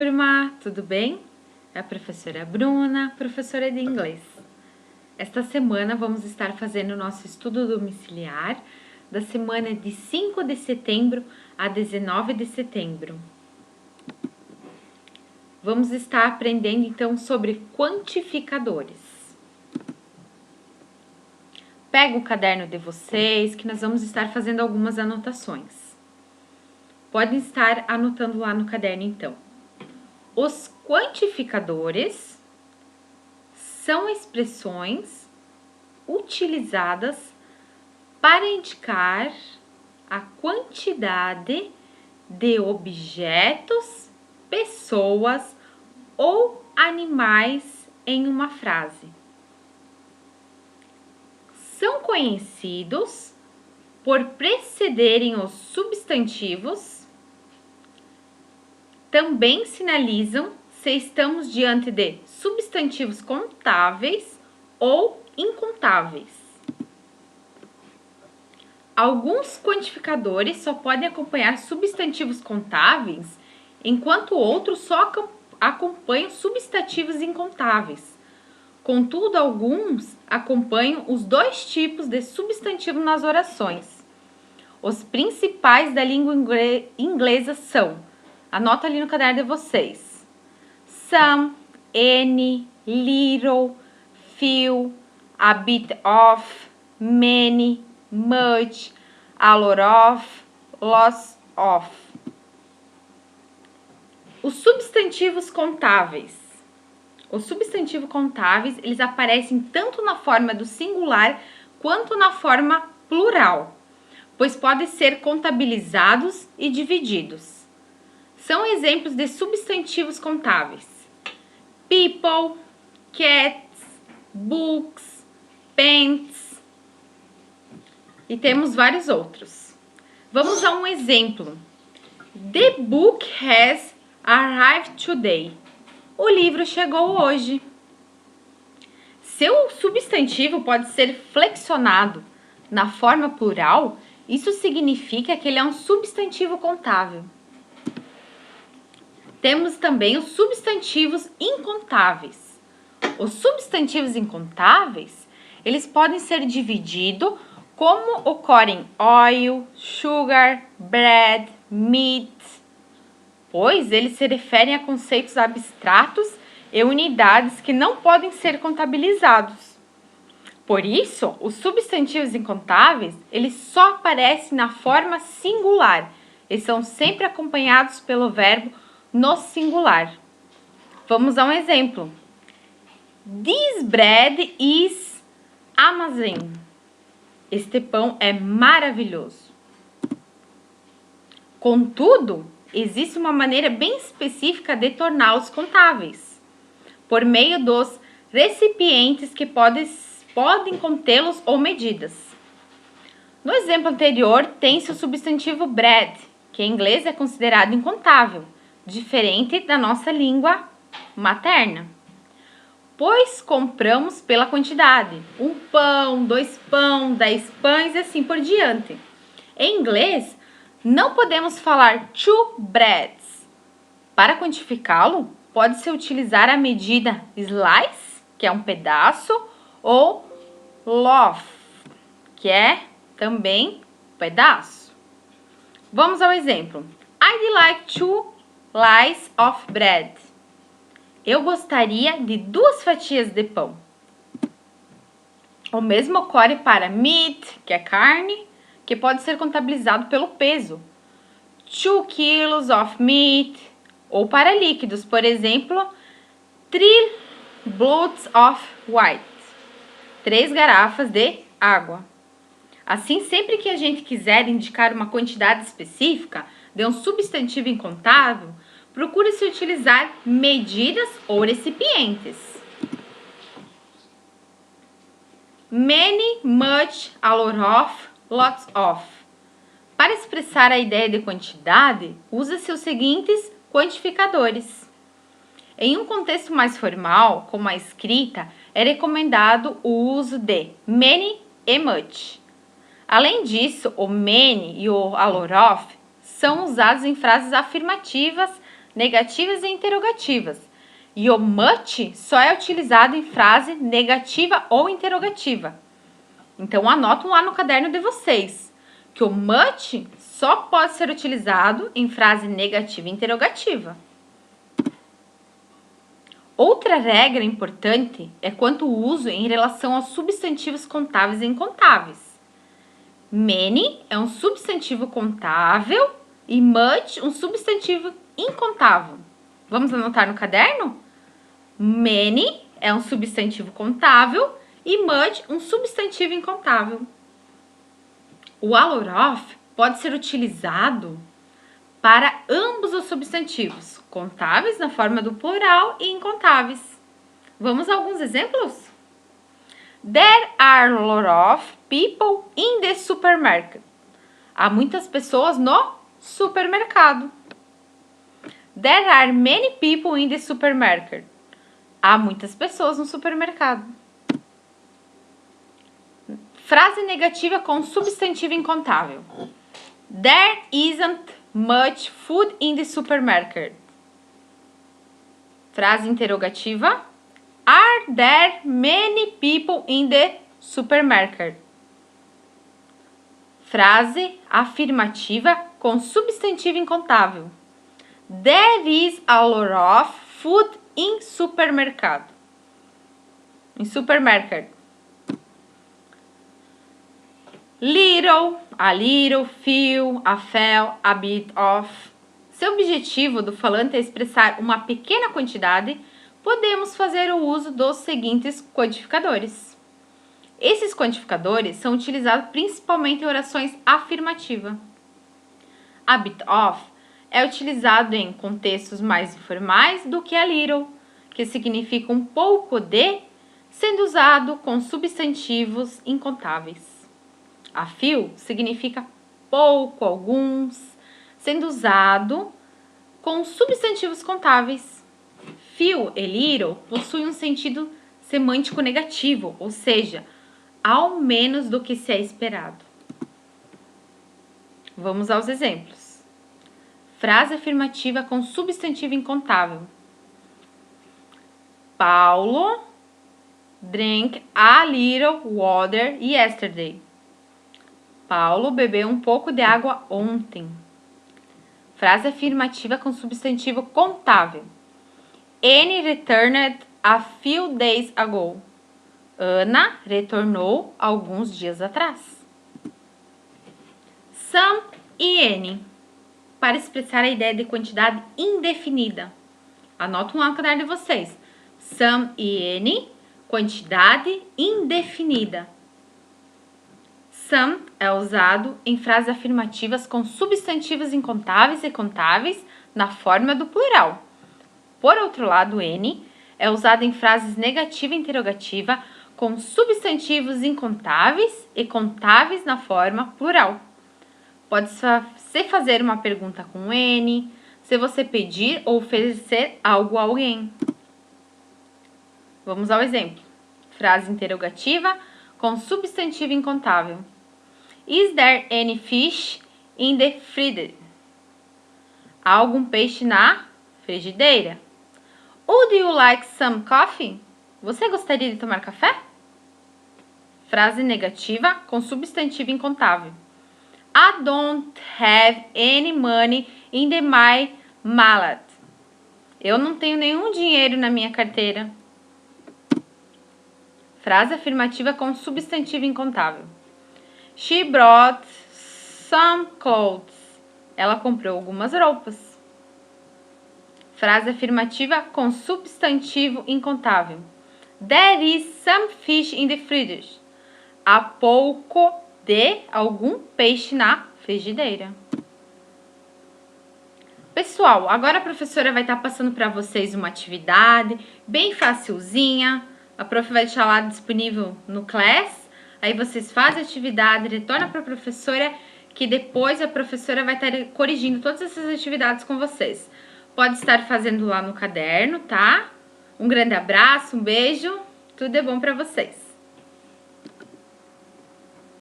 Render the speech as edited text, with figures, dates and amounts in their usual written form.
Turma, tudo bem? É a professora Bruna, professora de inglês. Esta semana vamos estar fazendo o nosso estudo domiciliar da semana de 5 de setembro a 19 de setembro. Vamos estar aprendendo então sobre quantificadores. Pega o caderno de vocês que nós vamos estar fazendo algumas anotações. Podem estar anotando lá no caderno então. Os quantificadores são expressões utilizadas para indicar a quantidade de objetos, pessoas ou animais em uma frase. São conhecidos por precederem os substantivos. Também sinalizam se estamos diante de substantivos contáveis ou incontáveis. Alguns quantificadores só podem acompanhar substantivos contáveis, enquanto outros só acompanham substantivos incontáveis. Contudo, alguns acompanham os dois tipos de substantivo nas orações. Os principais da língua inglesa são: anota ali no caderno de vocês: some, any, little, few, a bit of, many, much, a lot of, lots of. Os substantivos contáveis. Os substantivos contáveis, eles aparecem tanto na forma do singular quanto na forma plural, pois podem ser contabilizados e divididos. São exemplos de substantivos contáveis: people, cats, books, pens, e temos vários outros. Vamos a um exemplo. The book has arrived today. O livro chegou hoje. Seu substantivo pode ser flexionado na forma plural. Isso significa que ele é um substantivo contável. Temos também os substantivos incontáveis. Os substantivos incontáveis, eles podem ser divididos como ocorrem oil, sugar, bread, meat, pois eles se referem a conceitos abstratos e unidades que não podem ser contabilizados. Por isso, os substantivos incontáveis, eles só aparecem na forma singular e são sempre acompanhados pelo verbo no singular. Vamos a um exemplo. This bread is amazing. Este pão é maravilhoso. Contudo, existe uma maneira bem específica de torná-los contáveis, por meio dos recipientes que podem contê-los ou medidas. No exemplo anterior, tem-se o substantivo bread, que em inglês é considerado incontável, diferente da nossa língua materna, pois compramos pela quantidade: 1 pão, 2 pão, 10 pães e assim por diante. Em inglês, não podemos falar two breads. Para quantificá-lo, pode-se utilizar a medida slice, que é um pedaço, ou loaf, que é também pedaço. Vamos ao exemplo. I'd like 2 slices of bread. Eu gostaria de 2 fatias de pão. O mesmo ocorre para meat, que é carne, que pode ser contabilizado pelo peso. 2 kilos of meat. Ou para líquidos, por exemplo, 3 bottles of white. 3 garrafas de água. Assim, sempre que a gente quiser indicar uma quantidade específica de um substantivo incontável, procure-se utilizar medidas ou recipientes. Many, much, a lot of, lots of. Para expressar a ideia de quantidade, usa-se os seguintes quantificadores. Em um contexto mais formal, como a escrita, é recomendado o uso de many e much. Além disso, o many e o a lot of são usados em frases afirmativas negativas e interrogativas. E o much só é utilizado em frase negativa ou interrogativa. Então, anotam lá no caderno de vocês que o much só pode ser utilizado em frase negativa e interrogativa. Outra regra importante é quanto ao uso em relação aos substantivos contáveis e incontáveis. Many é um substantivo contável e much um substantivo incontável. Vamos anotar no caderno? Many é um substantivo contável e much um substantivo incontável. O a lot of pode ser utilizado para ambos os substantivos, contáveis na forma do plural e incontáveis. Vamos a alguns exemplos? There are a lot of people in the supermarket. Há muitas pessoas no supermercado. There are many people in the supermarket. Há muitas pessoas no supermercado. Frase negativa com substantivo incontável. There isn't much food in the supermarket. Frase interrogativa. Are there many people in the supermarket? Frase afirmativa com substantivo incontável. There is a lot of food in supermercado. Em supermarket. Little, a little, few, a fell, a bit of. Se o objetivo do falante é expressar uma pequena quantidade, podemos fazer o uso dos seguintes quantificadores. Esses quantificadores são utilizados principalmente em orações afirmativas. A bit of é utilizado em contextos mais informais do que a little, que significa um pouco de, sendo usado com substantivos incontáveis. A few significa pouco, alguns, sendo usado com substantivos contáveis. Few e little possuem um sentido semântico negativo, ou seja, ao menos do que se é esperado. Vamos aos exemplos. Frase afirmativa com substantivo incontável. Paulo drank a little water yesterday. Paulo bebeu um pouco de água ontem. Frase afirmativa com substantivo contável. Annie returned a few days ago. Ana retornou alguns dias atrás. Some e any, para expressar a ideia de quantidade indefinida. Anotam lá no caderno de vocês. Some e any, quantidade indefinida. Some é usado em frases afirmativas com substantivos incontáveis e contáveis na forma do plural. Por outro lado, any é usado em frases negativa e interrogativa com substantivos incontáveis e contáveis na forma plural. Pode-se fazer uma pergunta com any, se você pedir ou oferecer algo a alguém. Vamos ao exemplo. Frase interrogativa com substantivo incontável. Is there any fish in the freezer? Há algum peixe na frigideira? Would you like some coffee? Você gostaria de tomar café? Frase negativa com substantivo incontável. I don't have any money in my wallet. Eu não tenho nenhum dinheiro na minha carteira. Frase afirmativa com substantivo incontável. She brought some clothes. Ela comprou algumas roupas. Frase afirmativa com substantivo incontável. There is some fish in the freezer. Há pouco de algum peixe na frigideira. Pessoal, agora a professora vai estar passando para vocês uma atividade bem facilzinha. A prof vai deixar lá disponível no Class. Aí vocês fazem a atividade, retornam para a professora, que depois a professora vai estar corrigindo todas essas atividades com vocês. Pode estar fazendo lá no caderno, tá? Um grande abraço, um beijo, tudo de bom para vocês.